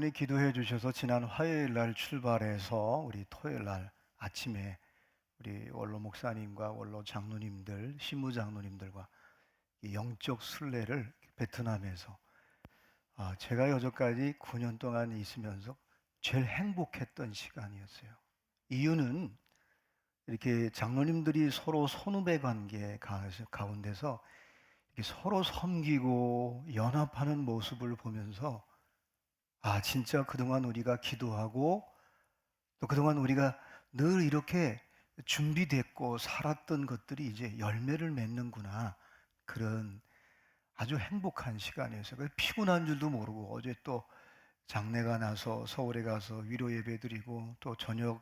여러분이 기도해 주셔서 지난 화요일 날 출발해서 우리 토요일 날 아침에 우리 원로 목사님과 원로 장로님들, 신무 장로님들과 이 영적 순례를 베트남에서 제가 여태까지 9년 동안 있으면서 제일 행복했던 시간이었어요. 이유는 이렇게 장로님들이 서로 선후배 관계 가운데서 이렇게 서로 섬기고 연합하는 모습을 보면서 진짜 그동안 우리가 기도하고 또 그동안 우리가 늘 이렇게 준비됐고 살았던 것들이 이제 열매를 맺는구나. 그런 아주 행복한 시간이었어요. 그래서 피곤한 줄도 모르고 어제 또 장례가 나서 서울에 가서 위로 예배 드리고 또 저녁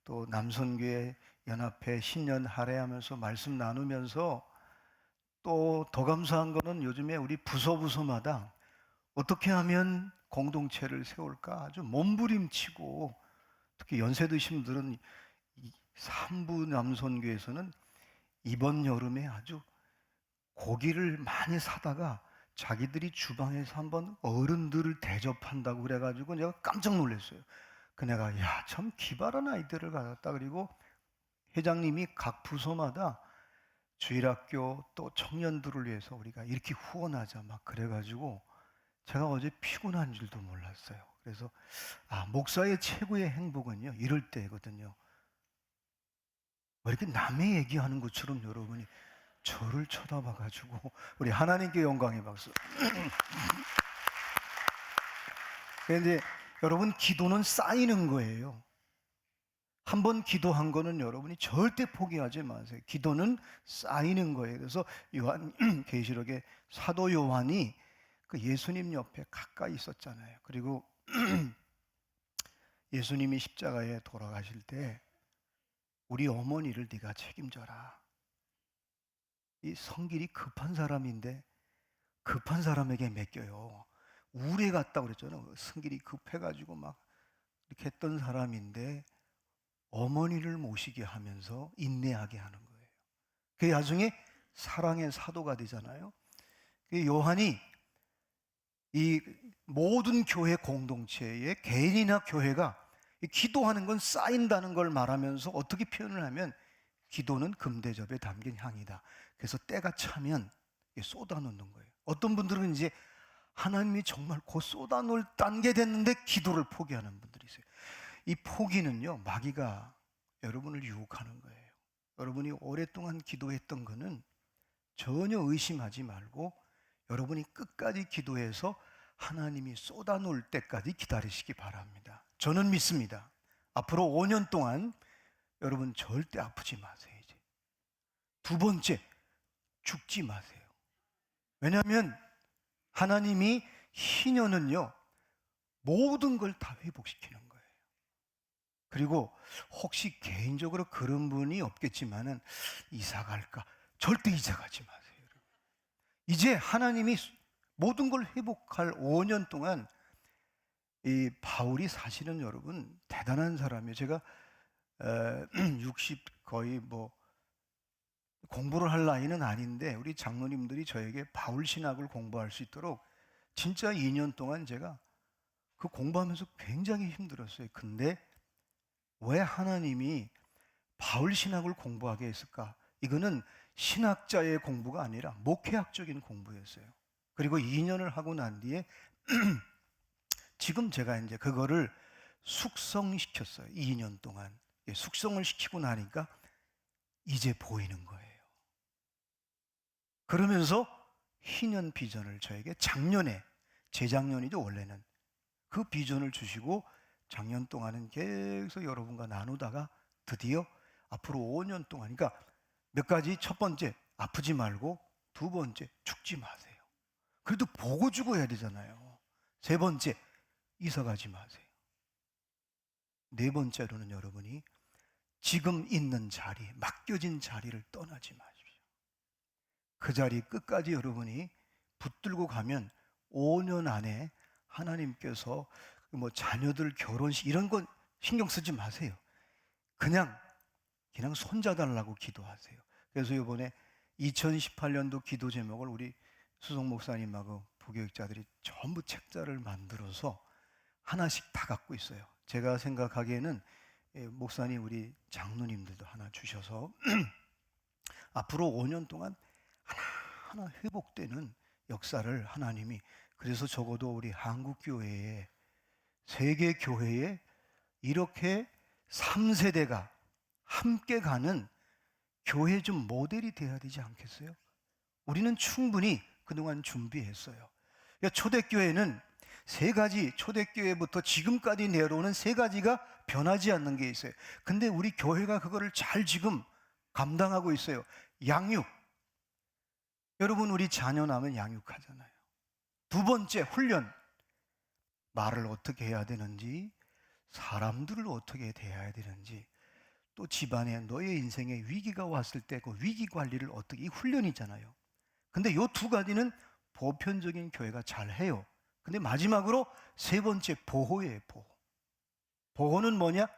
또 남선교회 연합회 신년 할애하면서 말씀 나누면서 또 더 감사한 거는 요즘에 우리 부서마다 어떻게 하면 공동체를 세울까 아주 몸부림치고 특히 연세 드신 분들은 삼부 남선교에서는 이번 여름에 아주 고기를 많이 사다가 자기들이 주방에서 한번 어른들을 대접한다고 그래가지고 내가 깜짝 놀랐어요. 그 내가 참 기발한 아이디어를 가졌다. 그리고 회장님이 각 부서마다 주일학교 또 청년들을 위해서 우리가 이렇게 후원하자 막 그래가지고 제가 어제 피곤한 줄도 몰랐어요. 그래서 목사의 최고의 행복은요 이럴 때거든요. 왜 이렇게 남의 얘기하는 것처럼 여러분이 저를 쳐다봐가지고 우리 하나님께 영광의 박수. 그런데 여러분 기도는 쌓이는 거예요. 한번 기도한 거는 여러분이 절대 포기하지 마세요. 기도는 쌓이는 거예요. 그래서 요한 계시록에 사도 요한이 그 예수님 옆에 가까이 있었잖아요. 그리고 예수님이 십자가에 돌아가실 때 우리 어머니를 네가 책임져라. 이 성길이 급한 사람인데 급한 사람에게 맡겨요. 우울해 갔다고 그랬잖아요. 성길이 급해가지고 막 이렇게 했던 사람인데 어머니를 모시게 하면서 인내하게 하는 거예요. 그 나중에 사랑의 사도가 되잖아요. 그 요한이 이 모든 교회 공동체에 개인이나 교회가 기도하는 건 쌓인다는 걸 말하면서 어떻게 표현을 하면 기도는 금대접에 담긴 향이다. 그래서 때가 차면 쏟아놓는 거예요. 어떤 분들은 이제 하나님이 정말 곧 쏟아놓을 단계 됐는데 기도를 포기하는 분들이 있어요. 이 포기는요 마귀가 여러분을 유혹하는 거예요. 여러분이 오랫동안 기도했던 거는 전혀 의심하지 말고 여러분이 끝까지 기도해서 하나님이 쏟아놓을 때까지 기다리시기 바랍니다. 저는 믿습니다. 앞으로 5년 동안 여러분 절대 아프지 마세요. 이제 두 번째, 죽지 마세요. 왜냐하면 하나님이 희년은요 모든 걸 다 회복시키는 거예요. 그리고 혹시 개인적으로 그런 분이 없겠지만은 이사 갈까? 절대 이사 가지 마세요. 여러분. 이제 하나님이 모든 걸 회복할 5년 동안 이 바울이 사실은 여러분 대단한 사람이에요. 제가 60 거의 뭐 공부를 할 나이는 아닌데 우리 장로님들이 저에게 바울 신학을 공부할 수 있도록 진짜 2년 동안 제가 그 공부하면서 굉장히 힘들었어요. 근데 왜 하나님이 바울 신학을 공부하게 했을까? 이거는 신학자의 공부가 아니라 목회학적인 공부였어요. 그리고 2년을 하고 난 뒤에 지금 제가 이제 그거를 숙성시켰어요. 2년 동안. 숙성을 시키고 나니까 이제 보이는 거예요. 그러면서 희년 비전을 저에게 작년에, 재작년이죠, 원래는. 그 비전을 주시고 작년 동안은 계속 여러분과 나누다가 드디어 앞으로 5년 동안, 그러니까 몇 가지, 첫 번째, 아프지 말고, 두 번째, 죽지 마세요. 그래도 보고 죽어야 되잖아요. 세 번째, 이사 가지 마세요. 네 번째로는 여러분이 지금 있는 자리, 맡겨진 자리를 떠나지 마십시오. 그 자리 끝까지 여러분이 붙들고 가면 5년 안에 하나님께서 뭐 자녀들 결혼식 이런 건 신경 쓰지 마세요. 그냥 손자달라고 기도하세요. 그래서 이번에 2018년도 기도 제목을 우리 수석 목사님하고 부교육자들이 전부 책자를 만들어서 하나씩 다 갖고 있어요. 제가 생각하기에는 목사님 우리 장로님들도 하나 주셔서 앞으로 5년 동안 하나하나 회복되는 역사를 하나님이, 그래서 적어도 우리 한국교회에, 세계교회에 이렇게 3세대가 함께 가는 교회 좀 모델이 돼야 되지 않겠어요? 우리는 충분히 그동안 준비했어요. 그러니까 초대교회는 세 가지, 초대교회부터 지금까지 내려오는 세 가지가 변하지 않는 게 있어요. 근데 우리 교회가 그거를 잘 지금 감당하고 있어요. 양육. 여러분, 우리 자녀 낳으면 양육하잖아요. 두 번째, 훈련. 말을 어떻게 해야 되는지, 사람들을 어떻게 대해야 되는지, 또 집안에 너의 인생에 위기가 왔을 때 그 위기 관리를 어떻게, 이 훈련이잖아요. 근데 요 두 가지는 보편적인 교회가 잘 해요. 근데 마지막으로 세 번째, 보호예요. 보호. 보호는 뭐냐?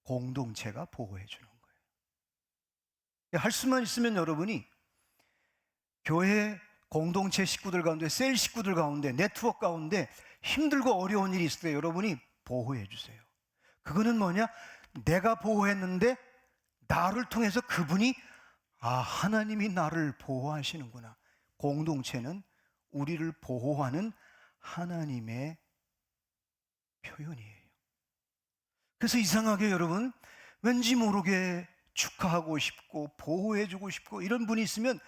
공동체가 보호해 주는 거예요. 할 수만 있으면 여러분이 교회 공동체 식구들 가운데, 셀 식구들 가운데, 네트워크 가운데 힘들고 어려운 일이 있을 때 여러분이 보호해 주세요. 그거는 뭐냐? 내가 보호했는데 나를 통해서 그분이, 하나님이 나를 보호하시는구나. 공동체는 우리를 보호하는 하나님의 표현이에요. 그래서 이상하게 여러분, 왠지 모르게 축하하고 싶고 보호해주고 싶고 이런 분이 있으면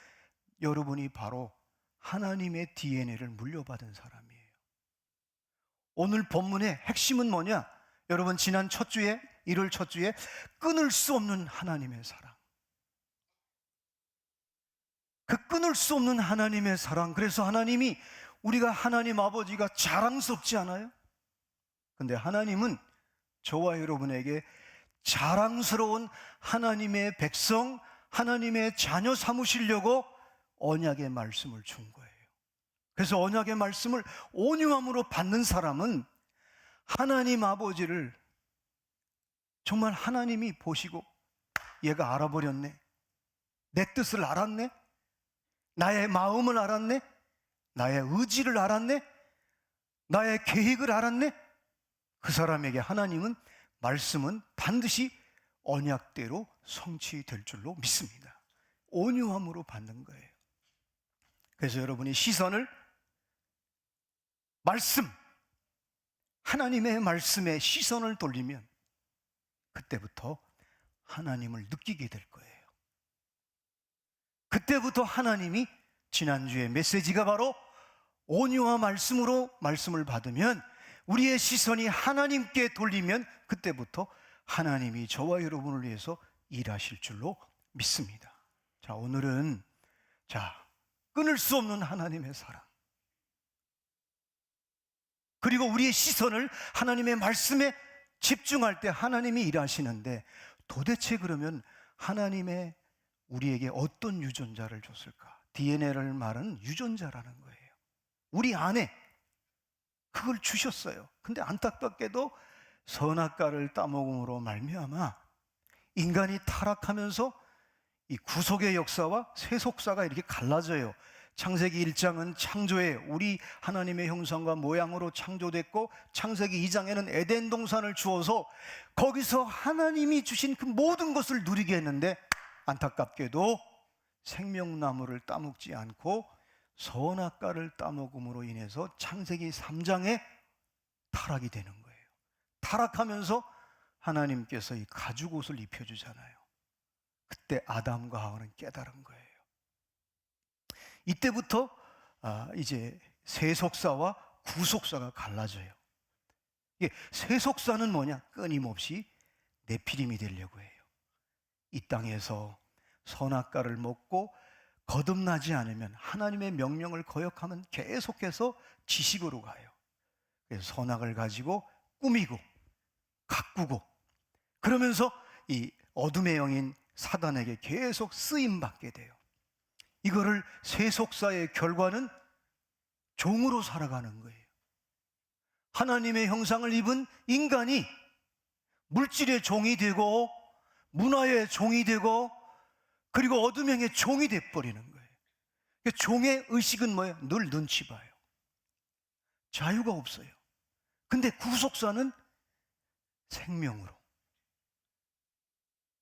여러분이 바로 하나님의 DNA를 물려받은 사람이에요. 오늘 본문의 핵심은 뭐냐? 여러분, 지난 첫 주에, 1월 첫 주에 끊을 수 없는 하나님의 사랑. 그 끊을 수 없는 하나님의 사랑. 그래서 하나님이, 우리가 하나님 아버지가 자랑스럽지 않아요? 근데 하나님은 저와 여러분에게 자랑스러운 하나님의 백성, 하나님의 자녀 삼으시려고 언약의 말씀을 준 거예요. 그래서 언약의 말씀을 온유함으로 받는 사람은 하나님 아버지를 정말 하나님이 보시고, 얘가 알아버렸네, 내 뜻을 알았네, 나의 마음을 알았네, 나의 의지를 알았네, 나의 계획을 알았네. 그 사람에게 하나님은, 말씀은 반드시 언약대로 성취될 줄로 믿습니다. 온유함으로 받는 거예요. 그래서 여러분이 시선을 말씀, 하나님의 말씀에 시선을 돌리면 그때부터 하나님을 느끼게 될 거예요. 그때부터 하나님이, 지난주에 메시지가 바로 온유와 말씀으로 말씀을 받으면, 우리의 시선이 하나님께 돌리면 그때부터 하나님이 저와 여러분을 위해서 일하실 줄로 믿습니다. 자, 오늘은 끊을 수 없는 하나님의 사랑, 그리고 우리의 시선을 하나님의 말씀에 집중할 때 하나님이 일하시는데, 도대체 그러면 하나님의 우리에게 어떤 유전자를 줬을까? DNA를 말하는 유전자라는 거예요. 우리 안에 그걸 주셨어요. 근데 안타깝게도 선악과를 따먹음으로 말미암아 인간이 타락하면서 이 구속의 역사와 세속사가 이렇게 갈라져요. 창세기 1장은 창조에 우리 하나님의 형상과 모양으로 창조됐고, 창세기 2장에는 에덴 동산을 주어서 거기서 하나님이 주신 그 모든 것을 누리게 했는데, 안타깝게도 생명나무를 따먹지 않고 선악과를 따먹음으로 인해서 창세기 3장에 타락이 되는 거예요. 타락하면서 하나님께서 이 가죽옷을 입혀주잖아요. 그때 아담과 하와는 깨달은 거예요. 이때부터 이제 세속사와 구속사가 갈라져요. 이게 세속사는 뭐냐? 끊임없이 네피림이 되려고 해요. 이 땅에서 선악과를 먹고 거듭나지 않으면, 하나님의 명령을 거역하면 계속해서 지식으로 가요. 그래서 선악을 가지고 꾸미고 가꾸고, 그러면서 이 어둠의 영인 사단에게 계속 쓰임받게 돼요. 이거를 세속사의 결과는 종으로 살아가는 거예요. 하나님의 형상을 입은 인간이 물질의 종이 되고, 문화의 종이 되고, 그리고 어둠의 종이 돼버리는 거예요. 종의 의식은 뭐예요? 늘 눈치 봐요. 자유가 없어요. 근데 구속사는 생명으로.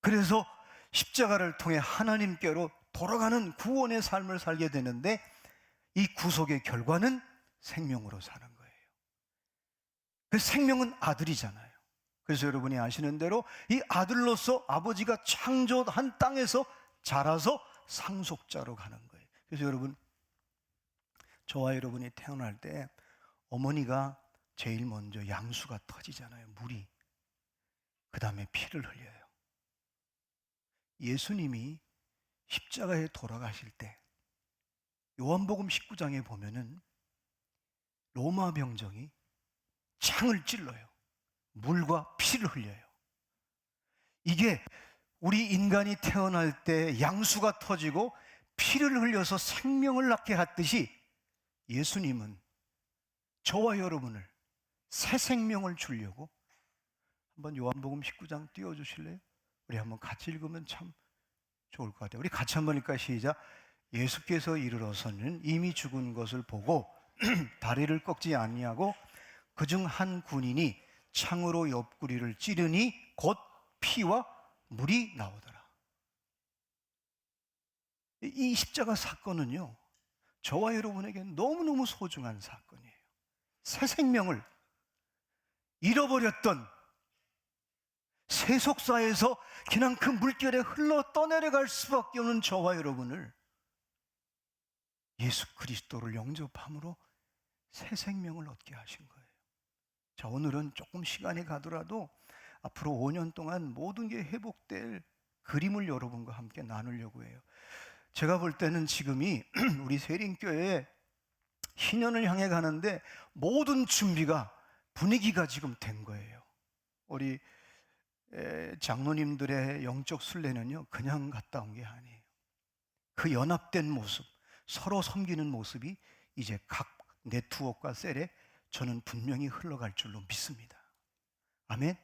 그래서 십자가를 통해 하나님께로 돌아가는 구원의 삶을 살게 되는데, 이 구속의 결과는 생명으로 사는 거예요. 그 생명은 아들이잖아요. 그래서 여러분이 아시는 대로 이 아들로서 아버지가 창조한 땅에서 자라서 상속자로 가는 거예요. 그래서 여러분, 저와 여러분이 태어날 때 어머니가 제일 먼저 양수가 터지잖아요. 물이. 그 다음에 피를 흘려요. 예수님이 십자가에 돌아가실 때 요한복음 19장에 보면은 로마 병정이 창을 찔러요. 물과 피를 흘려요. 이게 우리 인간이 태어날 때 양수가 터지고 피를 흘려서 생명을 낳게 했듯이, 예수님은 저와 여러분을 새 생명을 주려고, 한번 요한복음 19장 띄워주실래요? 우리 한번 같이 읽으면 참 좋을 것 같아요. 우리 같이 한번 읽을까요? 시작. 예수께서 이르러서는 이미 죽은 것을 보고 다리를 꺾지 아니하고 그중 한 군인이 창으로 옆구리를 찌르니 곧 피와 물이 나오더라. 이 십자가 사건은요, 저와 여러분에게 너무너무 소중한 사건이에요. 새 생명을 잃어버렸던, 세속사에서 그냥 그 물결에 흘러 떠내려갈 수밖에 없는 저와 여러분을 예수 그리스도를 영접함으로 새 생명을 얻게 하신 거예요. 자, 오늘은 조금 시간이 가더라도 앞으로 5년 동안 모든 게 회복될 그림을 여러분과 함께 나누려고 해요. 제가 볼 때는 지금이 우리 세린교회에 희년을 향해 가는데 모든 준비가, 분위기가 지금 된 거예요. 우리 장로님들의 영적 순례는요, 그냥 갔다 온 게 아니에요. 그 연합된 모습, 서로 섬기는 모습이 이제 각 네트워크와 셀에 저는 분명히 흘러갈 줄로 믿습니다. 아멘.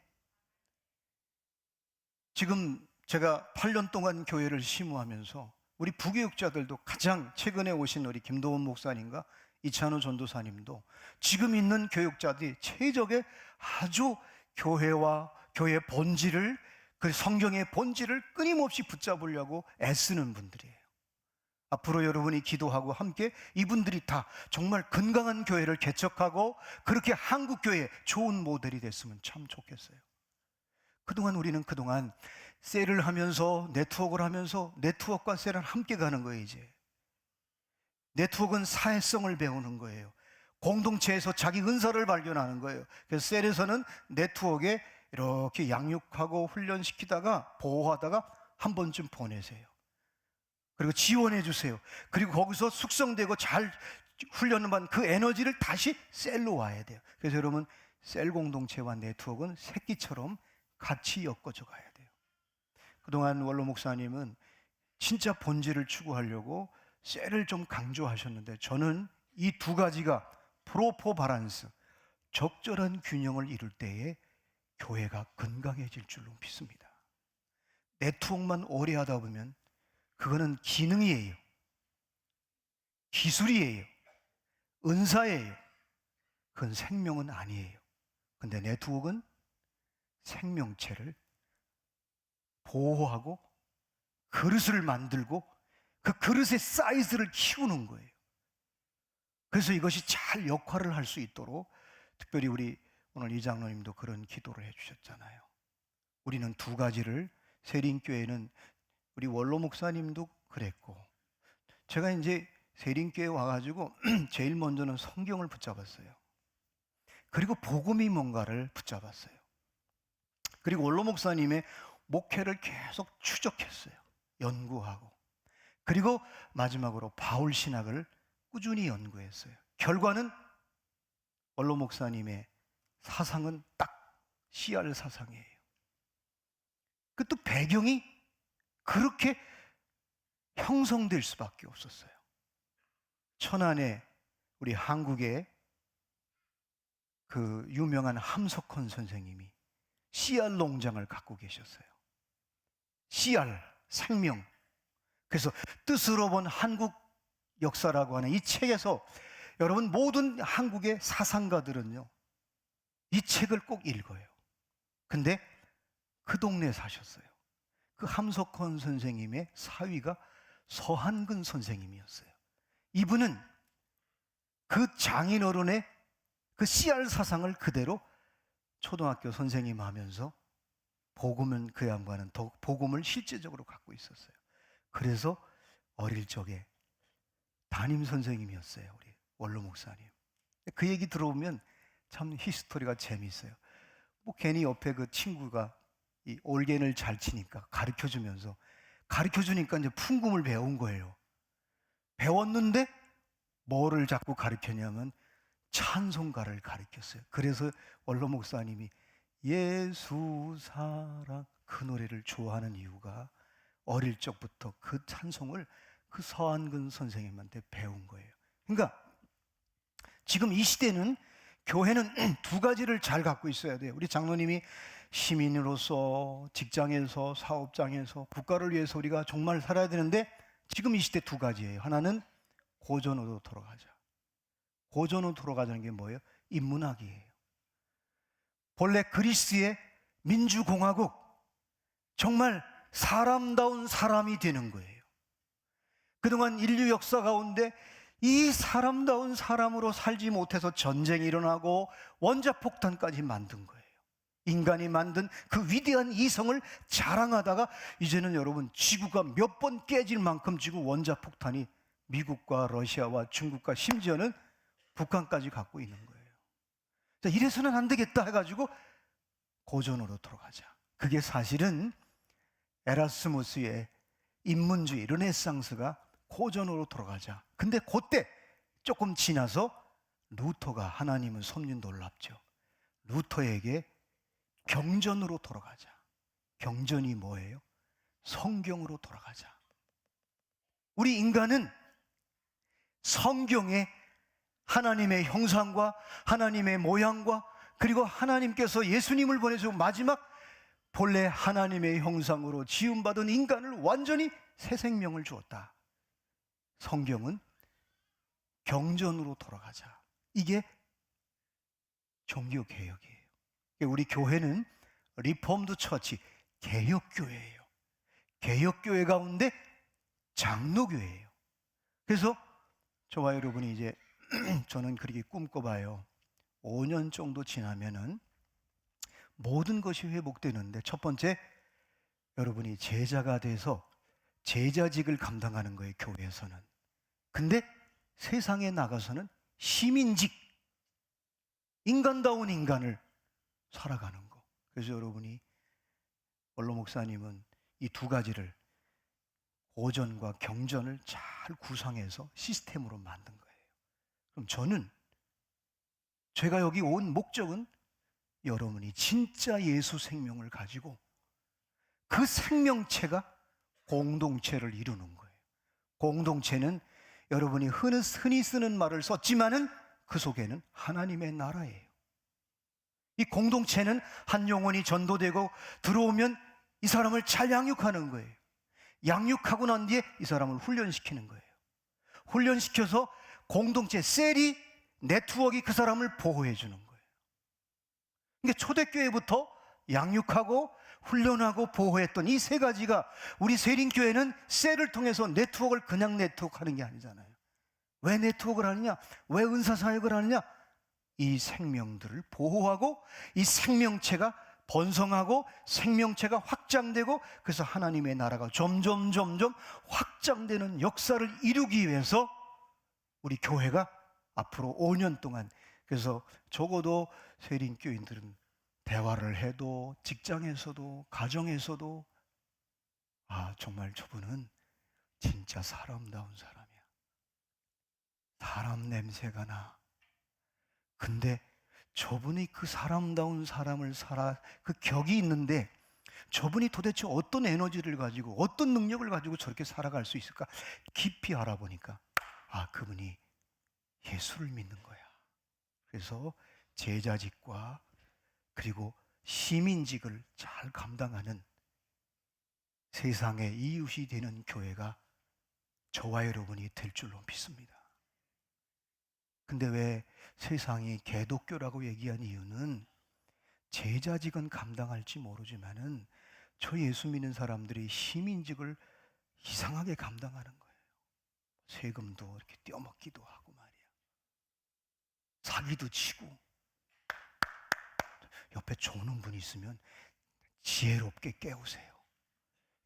지금 제가 8년 동안 교회를 심우하면서 우리 부교육자들도, 가장 최근에 오신 우리 김도원 목사님과 이찬우 전도사님도 지금 있는 교육자들이 최적의 아주 교회와 교회의 본질을, 그 성경의 본질을 끊임없이 붙잡으려고 애쓰는 분들이에요. 앞으로 여러분이 기도하고 함께 이분들이 다 정말 건강한 교회를 개척하고 그렇게 한국교회의 좋은 모델이 됐으면 참 좋겠어요. 우리는 그동안 셀을 하면서, 네트워크를 하면서 네트워크와 셀은 함께 가는 거예요. 이제 네트워크는 사회성을 배우는 거예요. 공동체에서 자기 은사를 발견하는 거예요. 그래서 셀에서는 네트워크에 이렇게 양육하고 훈련시키다가 보호하다가 한 번쯤 보내세요. 그리고 지원해 주세요. 그리고 거기서 숙성되고 잘 훈련을 받은 그 에너지를 다시 셀로 와야 돼요. 그래서 여러분, 셀 공동체와 네트워크는 새끼처럼 같이 엮어져 가야 돼요. 그동안 원로 목사님은 진짜 본질을 추구하려고 셀을 좀 강조하셨는데, 저는 이 두 가지가 프로포 바란스, 적절한 균형을 이룰 때에 교회가 건강해질 줄로 믿습니다. 네트워크만 오래 하다 보면 그거는 기능이에요. 기술이에요. 은사예요. 그건 생명은 아니에요. 근데 네트워크는 생명체를 보호하고 그릇을 만들고 그 그릇의 사이즈를 키우는 거예요. 그래서 이것이 잘 역할을 할 수 있도록, 특별히 우리 오늘 이 장로님도 그런 기도를 해주셨잖아요. 우리는 두 가지를, 세린교회는 우리 원로 목사님도 그랬고, 제가 이제 세린교회 와가지고 제일 먼저는 성경을 붙잡았어요. 그리고 복음이 뭔가를 붙잡았어요. 그리고 원로 목사님의 목회를 계속 추적했어요. 연구하고. 그리고 마지막으로 바울 신학을 꾸준히 연구했어요. 결과는 원로 목사님의 사상은 딱 CR 사상이에요. 그 또 배경이 그렇게 형성될 수밖에 없었어요. 천안에 우리 한국의 그 유명한 함석헌 선생님이 CR 농장을 갖고 계셨어요. CR, 생명. 그래서 뜻으로 본 한국 역사라고 하는 이 책에서 여러분, 모든 한국의 사상가들은요, 이 책을 꼭 읽어요. 근데 그 동네에 사셨어요. 그 함석헌 선생님의 사위가 서한근 선생님이었어요. 이분은 그 장인어른의 그 씨알 사상을 그대로 초등학교 선생님 하면서 복음은 그 양반은 더 복음을 실제적으로 갖고 있었어요. 그래서 어릴 적에 담임 선생님이었어요. 우리 원로 목사님. 그 얘기 들어보면 참 히스토리가 재미있어요. 뭐 괜히 옆에 그 친구가 이 올겐을 잘 치니까 가르쳐 주면서 이제 풍금을 배운 거예요. 배웠는데 뭐를 자꾸 가르쳤냐면 찬송가를 가르쳤어요. 그래서 원로 목사님이 예수 사랑 그 노래를 좋아하는 이유가 어릴 적부터 그 찬송을 그 서한근 선생님한테 배운 거예요. 그러니까 지금 이 시대는 교회는 두 가지를 잘 갖고 있어야 돼요. 우리 장로님이 시민으로서 직장에서 사업장에서 국가를 위해서 우리가 정말 살아야 되는데 지금 이 시대 두 가지예요. 하나는 고전으로 돌아가자. 고전으로 돌아가자는 게 뭐예요? 인문학이에요. 본래 그리스의 민주공화국, 정말 사람다운 사람이 되는 거예요. 그동안 인류 역사 가운데 이 사람다운 사람으로 살지 못해서 전쟁이 일어나고 원자폭탄까지 만든 거예요. 인간이 만든 그 위대한 이성을 자랑하다가 이제는 여러분 지구가 몇 번 깨질 만큼 지금 원자폭탄이 미국과 러시아와 중국과 심지어는 북한까지 갖고 있는 거예요. 자, 이래서는 안 되겠다 해가지고 고전으로 돌아가자. 그게 사실은 에라스무스의 인문주의 르네상스가 고전으로 돌아가자. 근데 그때 조금 지나서 루터가, 하나님은 섭리 놀랍죠, 루터에게 경전으로 돌아가자. 경전이 뭐예요? 성경으로 돌아가자. 우리 인간은 성경에 하나님의 형상과 하나님의 모양과 그리고 하나님께서 예수님을 보내서 마지막 본래 하나님의 형상으로 지음받은 인간을 완전히 새 생명을 주었다. 성경은 경전으로 돌아가자. 이게 종교개혁이에요. 우리 교회는 리폼드 처치, 개혁교회예요. 개혁교회 가운데 장로교회예요. 그래서 저와 여러분이 이제 저는 그렇게 꿈꿔봐요. 5년 정도 지나면은 모든 것이 회복되는데, 첫 번째, 여러분이 제자가 돼서 제자직을 감당하는 거예요, 교회에서는. 근데 세상에 나가서는 시민직, 인간다운 인간을 살아가는 거. 그래서 여러분이 원로 목사님은 이 두 가지를, 고전과 경전을 잘 구상해서 시스템으로 만든 거예요. 그럼 저는, 제가 여기 온 목적은 여러분이 진짜 예수 생명을 가지고 그 생명체가 공동체를 이루는 거예요. 공동체는 여러분이 흔히 쓰는 말을 썼지만은 그 속에는 하나님의 나라예요. 이 공동체는 한 영혼이 전도되고 들어오면 이 사람을 잘 양육하는 거예요. 양육하고 난 뒤에 이 사람을 훈련시키는 거예요. 훈련시켜서 공동체, 셀이, 네트워크가 그 사람을 보호해 주는 거예요. 그러니까 초대교회부터 양육하고 훈련하고 보호했던 이 세 가지가, 우리 세린교회는 셀을 통해서 네트워크를 그냥 네트워크 하는 게 아니잖아요. 왜 네트워크를 하느냐? 왜 은사사역을 하느냐? 이 생명들을 보호하고 이 생명체가 번성하고 생명체가 확장되고, 그래서 하나님의 나라가 점점 확장되는 역사를 이루기 위해서 우리 교회가 앞으로 5년 동안, 그래서 적어도 세린교인들은 대화를 해도 직장에서도 가정에서도 정말 저분은 진짜 사람다운 사람이야, 사람 냄새가 나. 근데 저분이 그 사람다운 사람을 그 격이 있는데 저분이 도대체 어떤 에너지를 가지고 어떤 능력을 가지고 저렇게 살아갈 수 있을까? 깊이 알아보니까 그분이 예수를 믿는 거야. 그래서 제자직과 그리고 시민직을 잘 감당하는 세상의 이웃이 되는 교회가 저와 여러분이 될 줄로 믿습니다. 근데 왜 세상이 개독교라고 얘기한 이유는 제자직은 감당할지 모르지만은 저 예수 믿는 사람들이 시민직을 이상하게 감당하는 거예요. 세금도 이렇게 떼어먹기도 하고 말이야. 사기도 치고. 옆에 조는 분 있으면 지혜롭게 깨우세요.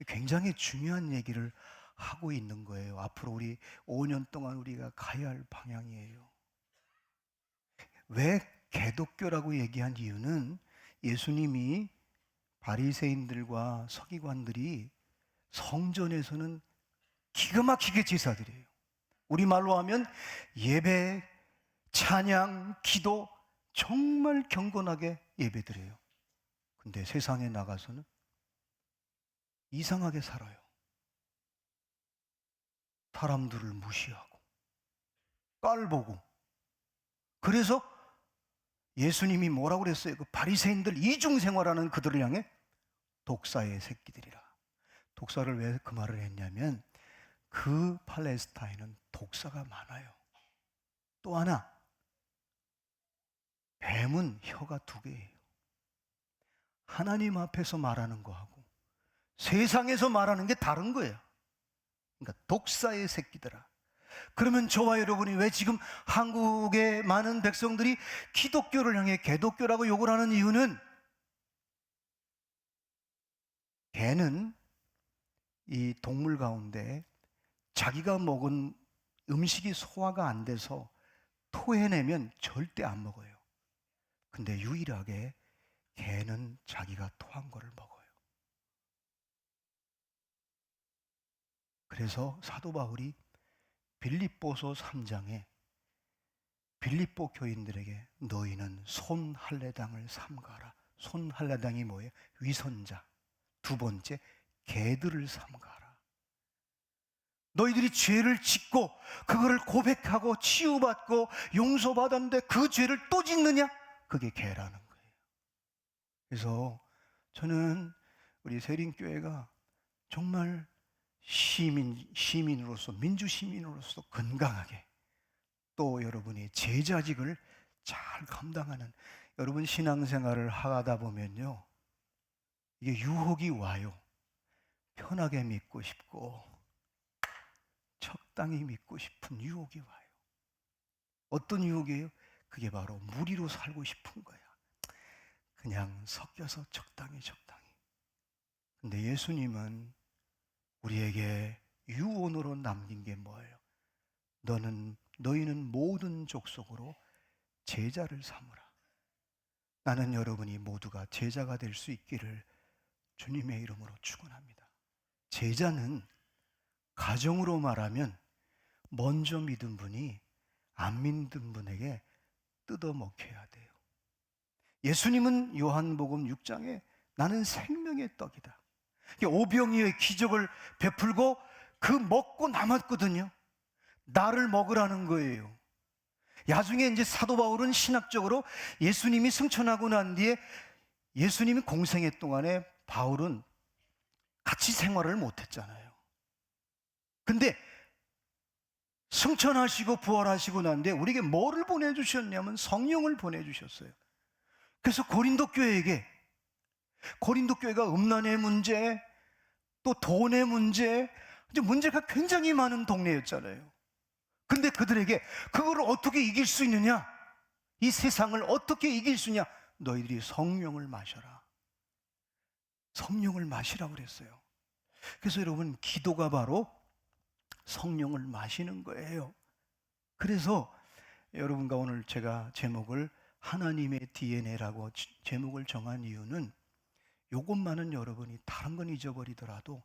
굉장히 중요한 얘기를 하고 있는 거예요. 앞으로 우리 5년 동안 우리가 가야 할 방향이에요. 왜 개독교라고 얘기한 이유는 예수님이 바리새인들과 서기관들이 성전에서는 기가 막히게 제사드려요. 우리말로 하면 예배, 찬양, 기도 정말 경건하게 예배드려요. 근데 세상에 나가서는 이상하게 살아요. 사람들을 무시하고 깔보고. 그래서 예수님이 뭐라고 그랬어요? 그 바리새인들 이중생활하는 그들을 향해 독사의 새끼들이라. 독사를 왜 그 말을 했냐면 그 팔레스타인은 독사가 많아요. 또 하나, 뱀은 혀가 2개예요. 하나님 앞에서 말하는 거하고 세상에서 말하는 게 다른 거예요. 그러니까 독사의 새끼들아. 그러면 저와 여러분이 왜 지금 한국의 많은 백성들이 기독교를 향해 개독교라고 욕을 하는 이유는, 개는 이 동물 가운데 자기가 먹은 음식이 소화가 안 돼서 토해내면 절대 안 먹어요. 근데 유일하게 개는 자기가 토한 거를 먹어요. 그래서 사도 바울이 빌립보서 3장에 빌립보 교인들에게 너희는 손할례당을 삼가라. 손할례당이 뭐예요? 위선자. 2번째, 개들을 삼가라. 너희들이 죄를 짓고 그거를 고백하고 치유받고 용서받았는데 그 죄를 또 짓느냐? 그게 개라는 거예요. 그래서 저는 우리 세린교회가 정말 시민으로서, 민주시민으로서 건강하게, 또 여러분이 제자직을 잘 감당하는, 여러분 신앙생활을 하다 보면요, 이게 유혹이 와요. 편하게 믿고 싶고 적당히 믿고 싶은 유혹이 와요. 어떤 유혹이에요? 그게 바로 무리로 살고 싶은 거야. 그냥 섞여서 적당히. 근데 예수님은 우리에게 유언으로 남긴 게 뭐예요? 너희는 모든 족속으로 제자를 삼으라. 나는 여러분이 모두가 제자가 될 수 있기를 주님의 이름으로 축원합니다. 제자는 가정으로 말하면 먼저 믿은 분이 안 믿은 분에게 뜯어먹혀야 돼요. 예수님은 요한복음 6장에 나는 생명의 떡이다. 오병이어의 기적을 베풀고 그 먹고 남았거든요. 나를 먹으라는 거예요. 나중에 이제 사도 바울은 신학적으로 예수님이 승천하고 난 뒤에 예수님이 공생애 동안에 바울은 같이 생활을 못했잖아요. 근데 승천하시고 부활하시고 난 뒤에 우리에게 뭐를 보내주셨냐면 성령을 보내주셨어요. 그래서 고린도 교회가 음란의 문제, 또 돈의 문제, 문제가 굉장히 많은 동네였잖아요. 근데 그들에게 그거를 어떻게 이길 수 있느냐? 이 세상을 어떻게 이길 수 있냐? 너희들이 성령을 마셔라. 성령을 마시라고 그랬어요. 그래서 여러분, 기도가 바로 성령을 마시는 거예요. 그래서 여러분과 오늘 제가 제목을 하나님의 DNA라고 제목을 정한 이유는, 요것만은 여러분이 다른 건 잊어버리더라도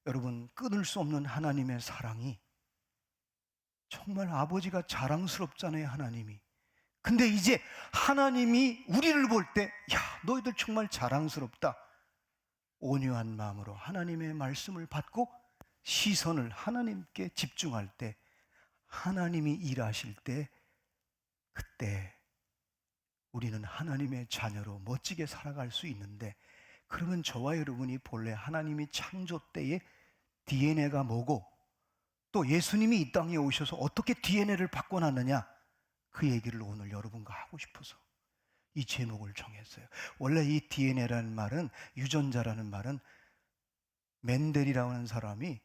여러분, 끊을 수 없는 하나님의 사랑이, 정말 아버지가 자랑스럽잖아요, 하나님이. 근데 이제 하나님이 우리를 볼 때, 야, 너희들 정말 자랑스럽다. 온유한 마음으로 하나님의 말씀을 받고 시선을 하나님께 집중할 때, 하나님이 일하실 때, 그때 우리는 하나님의 자녀로 멋지게 살아갈 수 있는데, 그러면 저와 여러분이 본래 하나님이 창조 때의 DNA가 뭐고, 또 예수님이 이 땅에 오셔서 어떻게 DNA를 바꿔놨느냐, 그 얘기를 오늘 여러분과 하고 싶어서 이 제목을 정했어요. 원래 이 DNA라는 말은, 유전자라는 말은 멘델이라고 하는 사람이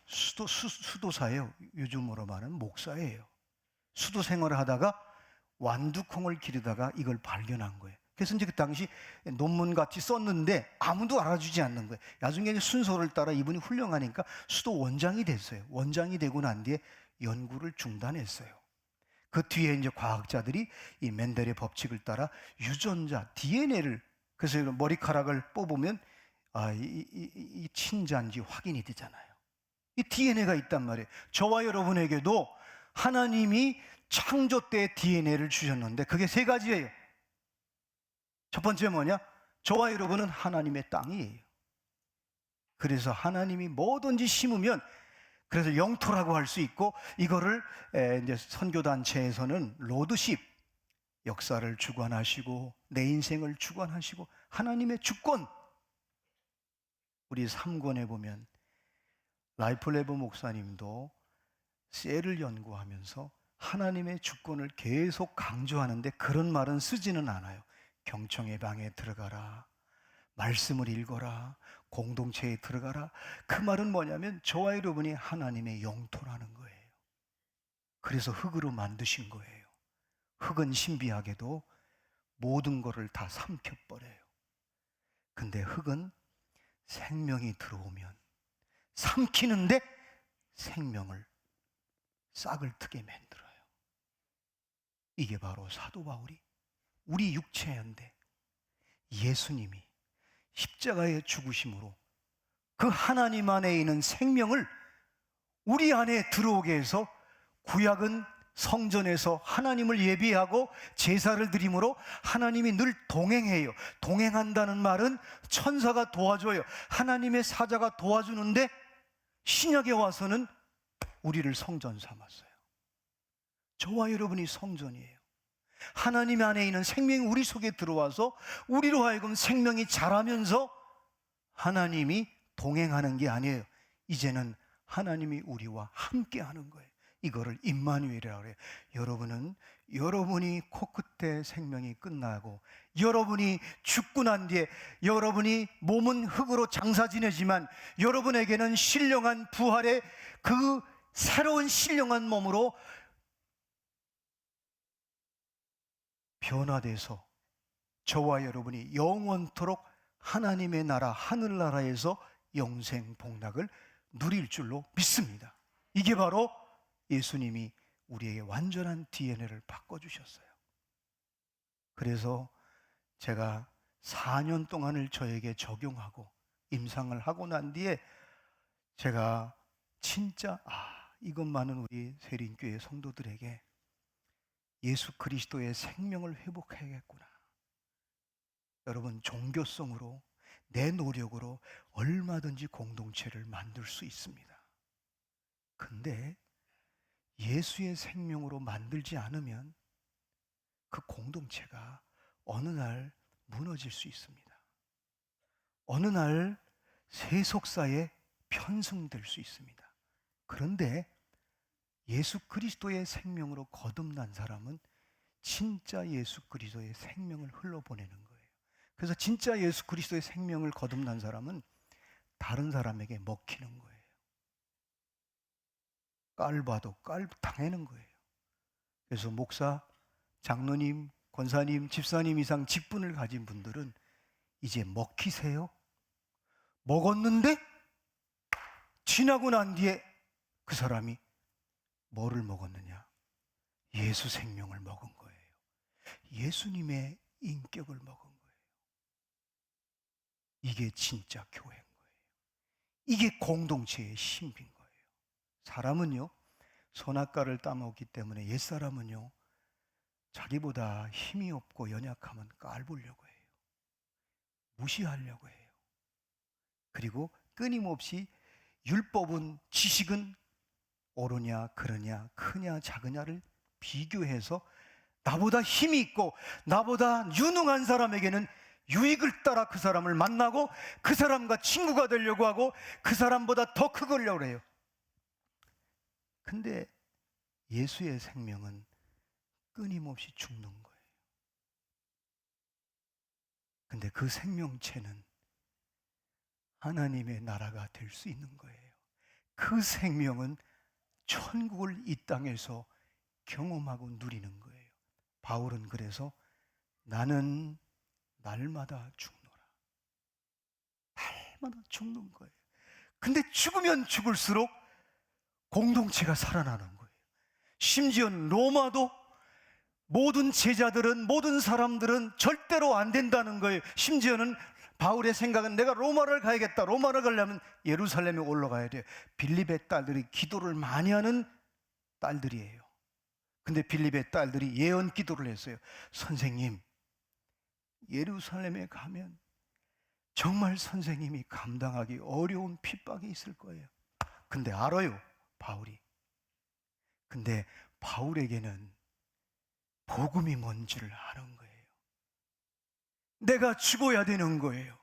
수도사예요. 요즘으로 말하는 목사예요. 수도 생활을 하다가 완두콩을 기르다가 이걸 발견한 거예요. 그래서 이제 그 당시 논문같이 썼는데 아무도 알아주지 않는 거예요. 나중에 순서를 따라 이분이 훌륭하니까 수도 원장이 됐어요. 원장이 되고 난 뒤에 연구를 중단했어요. 그 뒤에 이제 과학자들이 이 멘델의 법칙을 따라 유전자, DNA를, 그래서 머리카락을 뽑으면 이 친자인지 확인이 되잖아요. 이 DNA가 있단 말이에요. 저와 여러분에게도 하나님이 창조 때 DNA를 주셨는데 그게 세 가지예요. 첫 번째 뭐냐? 저와 여러분은 하나님의 땅이에요. 그래서 하나님이 뭐든지 심으면, 그래서 영토라고 할 수 있고, 이거를 이제 선교단체에서는 로드십, 역사를 주관하시고 내 인생을 주관하시고 하나님의 주권. 우리 3권에 보면 라이플레버 목사님도 셀을 연구하면서 하나님의 주권을 계속 강조하는데 그런 말은 쓰지는 않아요. 경청의 방에 들어가라, 말씀을 읽어라, 공동체에 들어가라. 그 말은 뭐냐면 저와 여러분이 하나님의 영토라는 거예요. 그래서 흙으로 만드신 거예요. 흙은 신비하게도 모든 것을 다 삼켜버려요. 근데 흙은 생명이 들어오면 삼키는데 생명을 싹을 트게 만들어요. 이게 바로 사도 바울이 우리 육체인데 예수님이 십자가의 죽으심으로 그 하나님 안에 있는 생명을 우리 안에 들어오게 해서, 구약은 성전에서 하나님을 예비하고 제사를 드림으로 하나님이 늘 동행해요. 동행한다는 말은 천사가 도와줘요. 하나님의 사자가 도와주는데 신약에 와서는 우리를 성전 삼았어요. 저와 여러분이 성전이에요. 하나님 안에 있는 생명이 우리 속에 들어와서 우리로 하여금 생명이 자라면서 하나님이 동행하는 게 아니에요. 이제는 하나님이 우리와 함께 하는 거예요. 이거를 임마누엘이라고 해요. 여러분이 코끝에 생명이 끝나고 여러분이 죽고 난 뒤에 여러분이 몸은 흙으로 장사 지내지만 여러분에게는 신령한 부활의 그 새로운 신령한 몸으로 변화돼서 저와 여러분이 영원토록 하나님의 나라 하늘나라에서 영생 복락을 누릴 줄로 믿습니다. 이게 바로 예수님이 우리에게 완전한 DNA를 바꿔주셨어요. 그래서 제가 4년 동안을 저에게 적용하고 임상을 하고 난 뒤에 제가 진짜 이것만은 우리 세린교회 성도들에게 예수 그리스도의 생명을 회복해야겠구나. 여러분, 종교성으로 내 노력으로 얼마든지 공동체를 만들 수 있습니다. 근데 예수의 생명으로 만들지 않으면 그 공동체가 어느 날 무너질 수 있습니다. 어느 날 세속사에 편승될 수 있습니다. 그런데 예수 그리스도의 생명으로 거듭난 사람은 진짜 예수 그리스도의 생명을 흘러보내는 거예요. 그래서 진짜 예수 그리스도의 생명을 거듭난 사람은 다른 사람에게 먹히는 거예요. 깔봐도 깔당하는 거예요. 그래서 목사, 장로님, 권사님, 집사님 이상 직분을 가진 분들은 이제 먹히세요. 먹었는데 지나고 난 뒤에 그 사람이 뭐를 먹었느냐? 예수 생명을 먹은 거예요. 예수님의 인격을 먹은 거예요. 이게 진짜 교회인 거예요. 이게 공동체의 신비인 거예요. 사람은요, 선악과를 따먹기 때문에 옛사람은요, 자기보다 힘이 없고 연약하면 깔보려고 해요. 무시하려고 해요. 그리고 끊임없이 율법은, 지식은 옳으냐 그러냐 크냐 작으냐를 비교해서 나보다 힘이 있고 나보다 유능한 사람에게는 유익을 따라 그 사람을 만나고 그 사람과 친구가 되려고 하고 그 사람보다 더 크려고 해요. 근데 예수의 생명은 끊임없이 죽는 거예요. 근데 그 생명체는 하나님의 나라가 될 수 있는 거예요. 그 생명은 천국을 이 땅에서 경험하고 누리는 거예요. 바울은 그래서 나는 날마다 죽노라. 날마다 죽는 거예요. 근데 죽으면 죽을수록 공동체가 살아나는 거예요. 심지어 로마도 모든 제자들은, 모든 사람들은 절대로 안 된다는 거예요. 심지어는 바울의 생각은 내가 로마를 가야겠다. 로마를 가려면 예루살렘에 올라가야 돼요. 빌립의 딸들이 기도를 많이 하는 딸들이에요. 근데 빌립의 딸들이 예언 기도를 했어요. 선생님, 예루살렘에 가면 정말 선생님이 감당하기 어려운 핍박이 있을 거예요. 근데 알아요, 바울이. 근데 바울에게는 복음이 뭔지를 아는 거예요. 내가 죽어야 되는 거예요.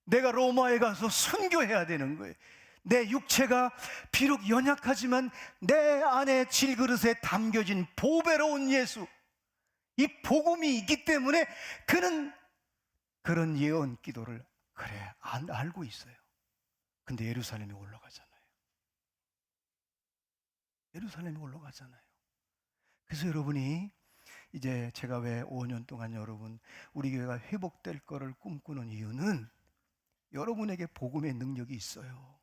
내가 로마에 가서 순교해야 되는 거예요. 내 육체가 비록 연약하지만 내 안에 질그릇에 담겨진 보배로운 예수, 이 복음이 있기 때문에 그는 그런 예언 기도를 알고 있어요. 근데 예루살렘에 올라가잖아요. 예루살렘에 올라가잖아요. 그래서 여러분이 이제 제가 왜 5년 동안 여러분 우리 교회가 회복될 거를 꿈꾸는 이유는 여러분에게 복음의 능력이 있어요.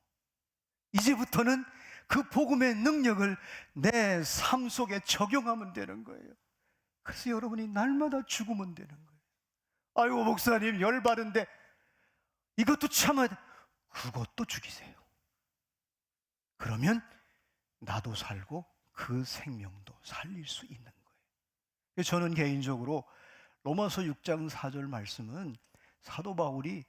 이제부터는 그 복음의 능력을 내 삶 속에 적용하면 되는 거예요. 그래서 여러분이 날마다 죽으면 되는 거예요. 아이고 목사님 열받은데 이것도 참아야 돼. 그것도 죽이세요. 그러면 나도 살고 그 생명도 살릴 수 있는 거예요. 저는 개인적으로 로마서 6장 4절 말씀은 사도 바울이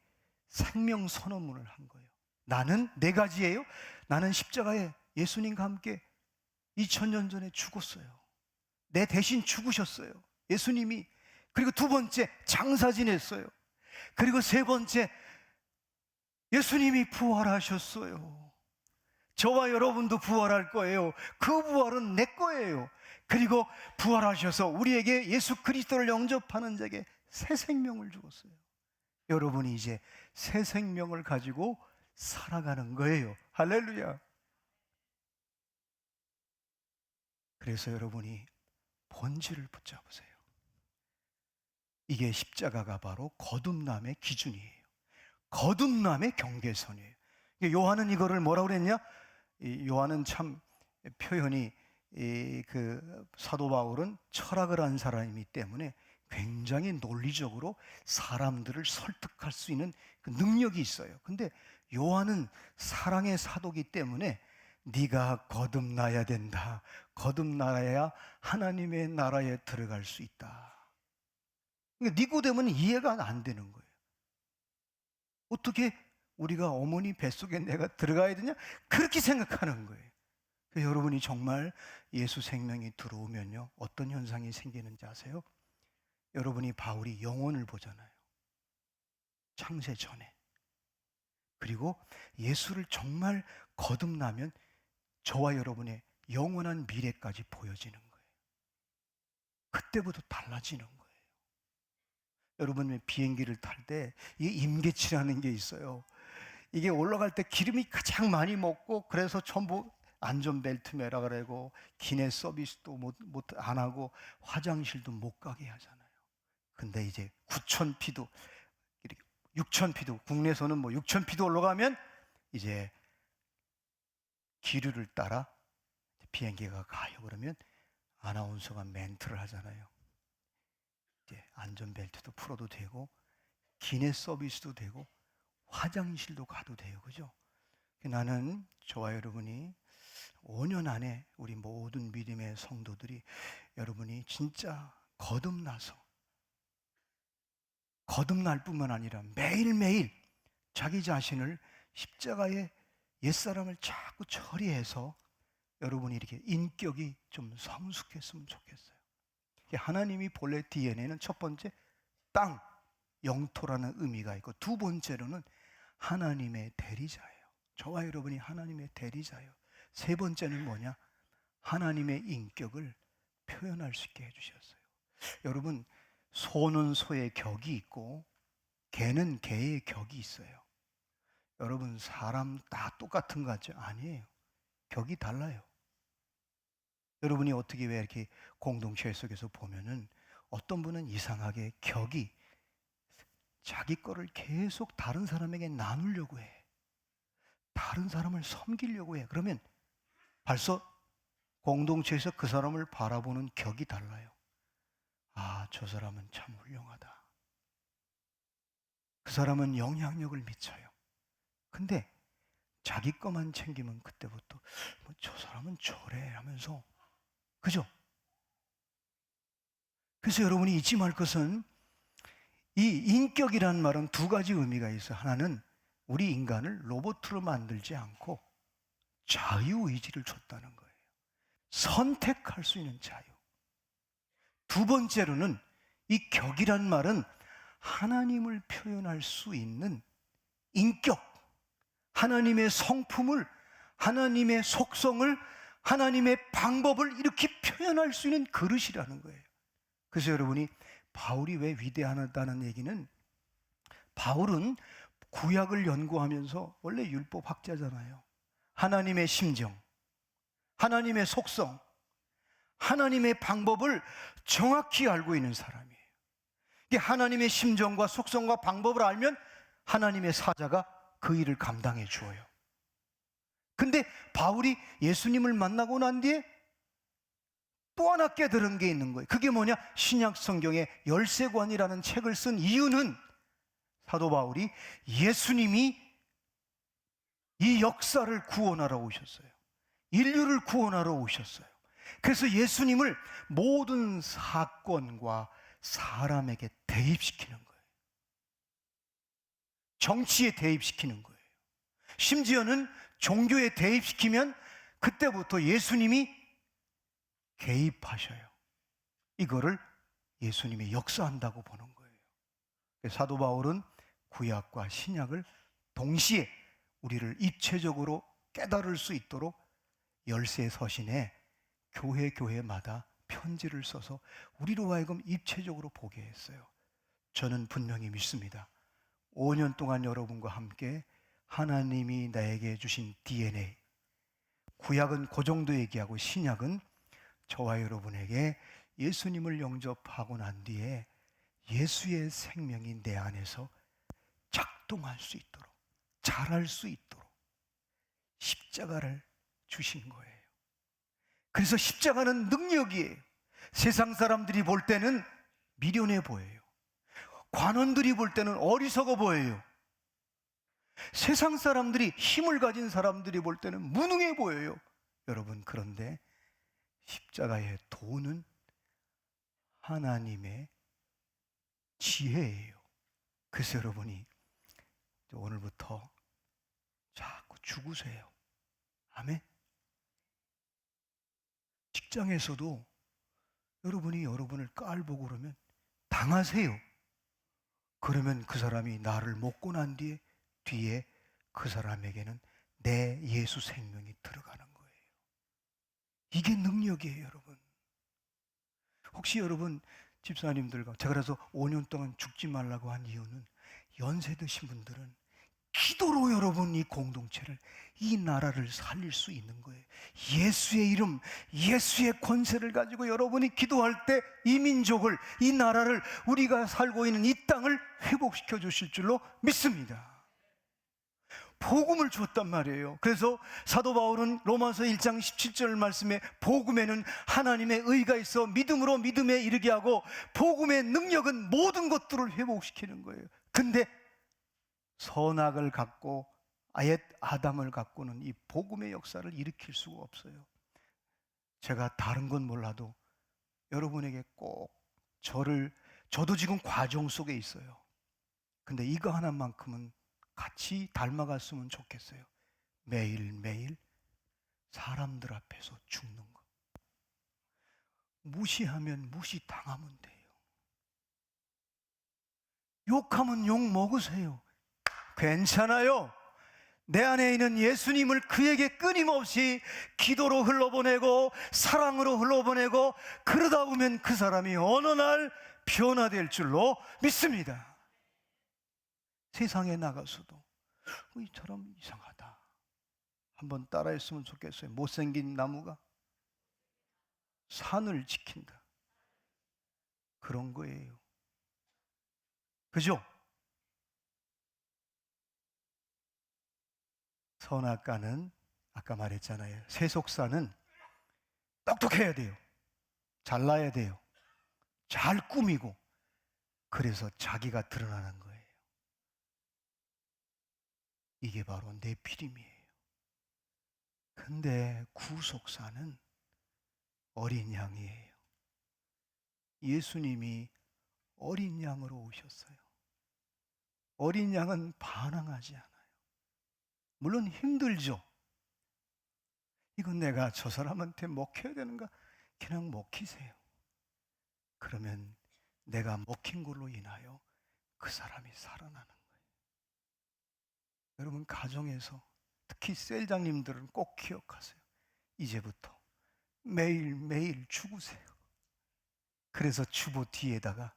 생명 선언문을 한 거예요. 나는 네 가지예요. 나는 십자가에 예수님과 함께 2000년 전에 죽었어요. 내 대신 죽으셨어요, 예수님이. 그리고 두 번째, 장사 지냈어요. 그리고 세 번째, 예수님이 부활하셨어요. 저와 여러분도 부활할 거예요. 그 부활은 내 거예요. 그리고 부활하셔서 우리에게 예수 그리스도를 영접하는 자에게 새 생명을 주었어요. 여러분이 이제 새 생명을 가지고 살아가는 거예요. 할렐루야. 그래서 여러분이 본질을 붙잡으세요. 이게 십자가가 바로 거듭남의 기준이에요. 거듭남의 경계선이에요. 요한은 이거를 뭐라고 그랬냐? 요한은 참 표현이 그 사도 바울은 철학을 한 사람이기 때문에 굉장히 논리적으로 사람들을 설득할 수 있는 그 능력이 있어요. 근데 요한은 사랑의 사도기 때문에 네가 거듭나야 된다. 거듭나야 하나님의 나라에 들어갈 수 있다. 그러니까 니고데모는 이해가 안 되는 거예요. 어떻게 우리가 어머니 뱃속에 내가 들어가야 되냐? 그렇게 생각하는 거예요. 여러분이 정말 예수 생명이 들어오면요, 어떤 현상이 생기는지 아세요? 여러분이 바울이 영혼을 보잖아요. 창세 전에. 그리고 예수를 정말 거듭나면 저와 여러분의 영원한 미래까지 보여지는 거예요. 그때부터 달라지는 거예요. 여러분 비행기를 탈 때 이게 임계치라는 게 있어요. 이게 올라갈 때 기름이 가장 많이 먹고, 그래서 전부 안전벨트 매라 그러고 기내 서비스도 안 하고 화장실도 못 가게 하잖아요. 근데 이제 9,000피도 6,000피도, 국내에서는 뭐 6,000피도 올라가면 이제 기류를 따라 비행기가 가요. 그러면 아나운서가 멘트를 하잖아요. 이제 안전벨트도 풀어도 되고 기내 서비스도 되고 화장실도 가도 돼요. 그죠? 나는 저와 여러분이 5년 안에 우리 모든 믿음의 성도들이 여러분이 진짜 거듭날 뿐만 아니라 매일매일 자기 자신을 십자가의 옛사람을 자꾸 처리해서 여러분이 이렇게 인격이 좀 성숙했으면 좋겠어요. 하나님이 본래 DNA는 첫 번째 땅, 영토라는 의미가 있고, 두 번째로는 하나님의 대리자예요. 저와 여러분이 하나님의 대리자예요. 세 번째는 뭐냐? 하나님의 인격을 표현할 수 있게 해주셨어요. 여러분, 소는 소의 격이 있고 개는 개의 격이 있어요. 여러분, 사람 다 똑같은 것 같죠? 아니에요. 격이 달라요. 여러분이 어떻게 왜 이렇게 공동체 속에서 보면은 어떤 분은 이상하게 격이 자기 거를 계속 다른 사람에게 나누려고 해. 다른 사람을 섬기려고 해. 그러면 벌써 공동체에서 그 사람을 바라보는 격이 달라요. 아, 저 사람은 참 훌륭하다. 그 사람은 영향력을 미쳐요. 근데 자기 것만 챙기면 그때부터 저 사람은 저래 하면서, 그죠? 그래서 여러분이 잊지 말 것은 이 인격이라는 말은 두 가지 의미가 있어요. 하나는 우리 인간을 로봇으로 만들지 않고 자유의지를 줬다는 거예요. 선택할 수 있는 자유. 두 번째로는 이 격이란 말은 하나님을 표현할 수 있는 인격, 하나님의 성품을, 하나님의 속성을, 하나님의 방법을 이렇게 표현할 수 있는 그릇이라는 거예요. 그래서 여러분이 바울이 왜 위대하다는 얘기는, 바울은 구약을 연구하면서 원래 율법학자잖아요. 하나님의 심정, 하나님의 속성, 하나님의 방법을 정확히 알고 있는 사람이에요. 하나님의 심정과 속성과 방법을 알면 하나님의 사자가 그 일을 감당해 주어요. 근데 바울이 예수님을 만나고 난 뒤에 또 하나 깨달은 게 있는 거예요. 그게 뭐냐? 신약 성경의 열쇠관이라는 책을 쓴 이유는 사도 바울이 예수님이 이 역사를 구원하러 오셨어요. 인류를 구원하러 오셨어요. 그래서 예수님을 모든 사건과 사람에게 대입시키는 거예요. 정치에 대입시키는 거예요. 심지어는 종교에 대입시키면 그때부터 예수님이 개입하셔요. 이거를 예수님이 역사한다고 보는 거예요. 사도 바울은 구약과 신약을 동시에 우리를 입체적으로 깨달을 수 있도록 열쇠 서신에 교회마다 편지를 써서 우리로 하여금 입체적으로 보게 했어요. 저는 분명히 믿습니다. 5년 동안 여러분과 함께 하나님이 나에게 주신 DNA, 구약은 그 정도 얘기하고 신약은 저와 여러분에게 예수님을 영접하고 난 뒤에 예수의 생명이 내 안에서 작동할 수 있도록, 자랄 수 있도록 십자가를 주신 거예요. 그래서 십자가는 능력이에요. 세상 사람들이 볼 때는 미련해 보여요. 관원들이 볼 때는 어리석어 보여요. 세상 사람들이, 힘을 가진 사람들이 볼 때는 무능해 보여요. 여러분, 그런데 십자가의 도는 하나님의 지혜예요. 그래서 여러분이 오늘부터 자꾸 죽으세요. 아멘. 직장에서도 여러분이 여러분을 깔보고 그러면 당하세요. 그러면 그 사람이 나를 먹고 난 뒤에 그 사람에게는 내 예수 생명이 들어가는 거예요. 이게 능력이에요, 여러분. 혹시 여러분 집사님들과, 제가 그래서 5년 동안 죽지 말라고 한 이유는, 연세 드신 분들은 기도로 여러분 이 공동체를, 이 나라를 살릴 수 있는 거예요. 예수의 이름, 예수의 권세를 가지고 여러분이 기도할 때 이 민족을, 이 나라를, 우리가 살고 있는 이 땅을 회복시켜 주실 줄로 믿습니다. 복음을 주었단 말이에요. 그래서 사도 바울은 로마서 1장 17절 말씀에 복음에는 하나님의 의가 있어 믿음으로 믿음에 이르게 하고, 복음의 능력은 모든 것들을 회복시키는 거예요. 근데 선악을 갖고 옛 아담을 갖고는 이 복음의 역사를 일으킬 수가 없어요. 제가 다른 건 몰라도 여러분에게 꼭 저도 지금 과정 속에 있어요. 근데 이거 하나만큼은 같이 닮아갔으면 좋겠어요. 매일매일 사람들 앞에서 죽는 거. 무시하면 무시당하면 돼요. 욕하면 욕 먹으세요. 괜찮아요. 내 안에 있는 예수님을 그에게 끊임없이 기도로 흘러보내고 사랑으로 흘러보내고, 그러다 보면 그 사람이 어느 날 변화될 줄로 믿습니다. 세상에 나가서도 이처럼 이상하다. 한번 따라했으면 좋겠어요. 못생긴 나무가 산을 지킨다. 그런 거예요. 그죠? 선악과는 아까 말했잖아요. 세속사는 똑똑해야 돼요. 잘나야 돼요. 잘 꾸미고, 그래서 자기가 드러나는 거예요. 이게 바로 네피림이에요. 근데 구속사는 어린 양이에요. 예수님이 어린 양으로 오셨어요. 어린 양은 반항하지 않아요. 물론 힘들죠. 이건 내가 저 사람한테 먹혀야 되는가? 그냥 먹히세요. 그러면 내가 먹힌 걸로 인하여 그 사람이 살아나는 거예요. 여러분, 가정에서 특히 셀장님들은 꼭 기억하세요. 이제부터 매일매일 죽으세요. 그래서 주보 뒤에다가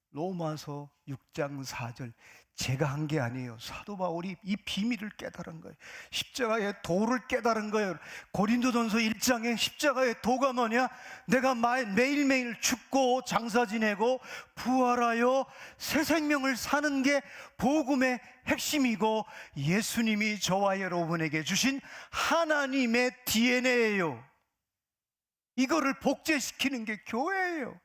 로마서 6장 4절, 제가 한 게 아니에요. 사도 바울이 이 비밀을 깨달은 거예요. 십자가의 도를 깨달은 거예요. 고린도전서 1장에 십자가의 도가 뭐냐? 내가 매일매일 죽고 장사 지내고 부활하여 새 생명을 사는 게 복음의 핵심이고, 예수님이 저와 여러분에게 주신 하나님의 DNA예요. 이거를 복제시키는 게 교회예요.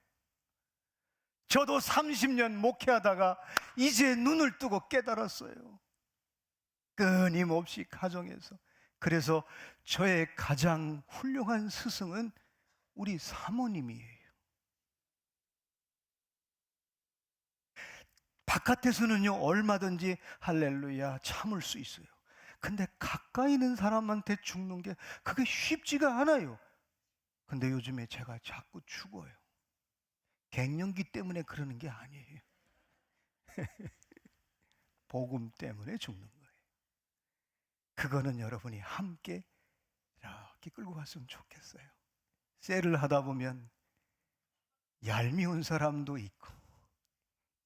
저도 30년 목회하다가 이제 눈을 뜨고 깨달았어요. 끊임없이 가정에서. 그래서 저의 가장 훌륭한 스승은 우리 사모님이에요. 바깥에서는요, 얼마든지 할렐루야 참을 수 있어요. 근데 가까이 있는 사람한테 죽는 게 그게 쉽지가 않아요. 근데 요즘에 제가 자꾸 죽어요. 갱년기 때문에 그러는 게 아니에요. 복음 때문에 죽는 거예요. 그거는 여러분이 함께 이렇게 끌고 갔으면 좋겠어요. 셀을 하다 보면 얄미운 사람도 있고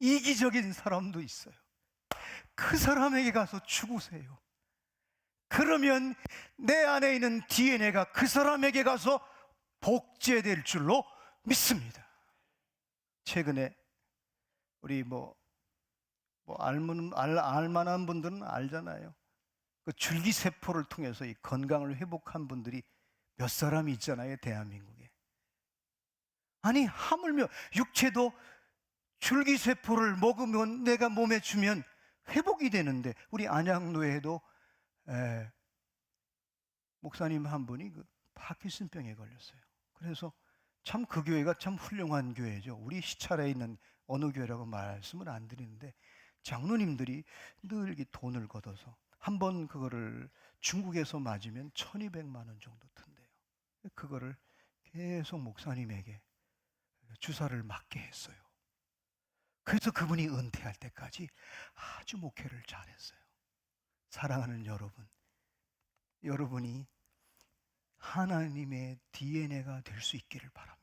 이기적인 사람도 있어요. 그 사람에게 가서 죽으세요. 그러면 내 안에 있는 DNA가 그 사람에게 가서 복제될 줄로 믿습니다. 최근에 우리 알만한 분들은 알잖아요. 그 줄기세포를 통해서 이 건강을 회복한 분들이 몇 사람이 있잖아요, 대한민국에. 아니, 하물며 육체도 줄기세포를 먹으면, 내가 몸에 주면 회복이 되는데, 우리 안양노회에도 목사님 한 분이 그 파킨슨병에 걸렸어요. 그래서 참 그 교회가 참 훌륭한 교회죠. 우리 시찰에 있는 어느 교회라고 말씀을 안 드리는데, 장로님들이 늘 돈을 걷어서 한번 그거를 중국에서 맞으면 1200만 원 정도 든대요. 그거를 계속 목사님에게 주사를 맞게 했어요. 그래서 그분이 은퇴할 때까지 아주 목회를 잘했어요. 사랑하는 여러분, 여러분이 하나님의 DNA가 될 수 있기를 바랍니다.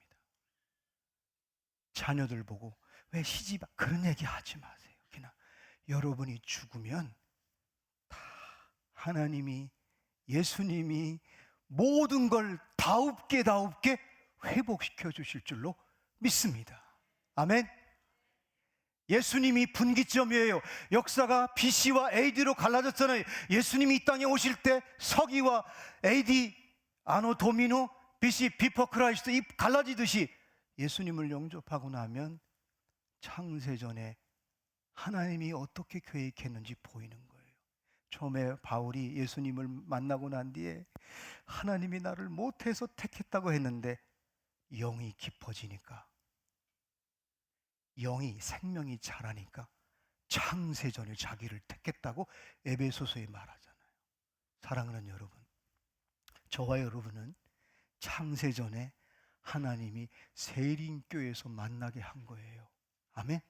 자녀들 보고 왜 시집 그런 얘기 하지 마세요. 그냥 여러분이 죽으면 다 하나님이, 예수님이 모든 걸 다웁게 회복시켜 주실 줄로 믿습니다. 아멘. 예수님이 분기점이에요. 역사가 BC와 AD로 갈라졌잖아요. 예수님이 이 땅에 오실 때 서기와 AD, 아노 도미노, BC 비포 크라이스트, 이 갈라지듯이 예수님을 영접하고 나면 창세전에 하나님이 어떻게 계획했는지 보이는 거예요. 처음에 바울이 예수님을 만나고 난 뒤에 하나님이 나를 못해서 택했다고 했는데, 영이 깊어지니까, 영이 생명이 자라니까 창세전에 자기를 택했다고 에베소서에 말하잖아요. 사랑하는 여러분, 저와 여러분은 창세전에 하나님이 세린교에서 만나게 한 거예요. 아멘.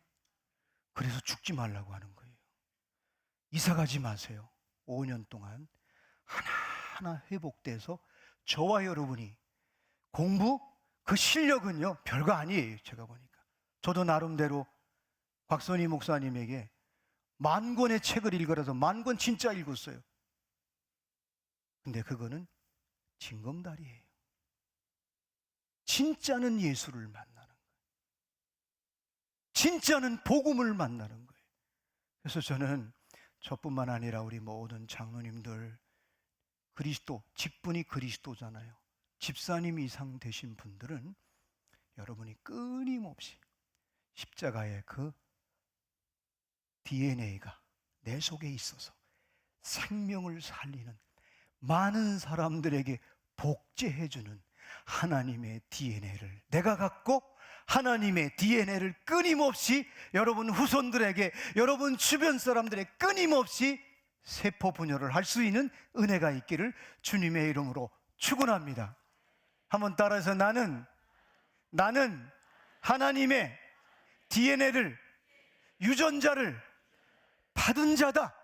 그래서 죽지 말라고 하는 거예요. 이사 가지 마세요. 5년 동안 하나하나 회복돼서 저와 여러분이 공부, 그 실력은요 별거 아니에요. 제가 보니까 저도 나름대로 곽선희 목사님에게 만 권의 책을 읽으라서 만 권 진짜 읽었어요. 근데 그거는 징검다리예요. 진짜는 예수를 만나는 거예요. 진짜는 복음을 만나는 거예요. 그래서 저는 저뿐만 아니라 우리 모든 장로님들, 그리스도, 직분이 그리스도잖아요. 집사님 이상 되신 분들은 여러분이 끊임없이 십자가의 그 DNA가 내 속에 있어서 생명을 살리는, 많은 사람들에게 복제해주는 하나님의 DNA를 내가 갖고 하나님의 DNA를 끊임없이 여러분 후손들에게, 여러분 주변 사람들에게 끊임없이 세포 분열을 할 수 있는 은혜가 있기를 주님의 이름으로 축원합니다. 한번 따라해서 나는 하나님의 DNA를, 유전자를 받은 자다.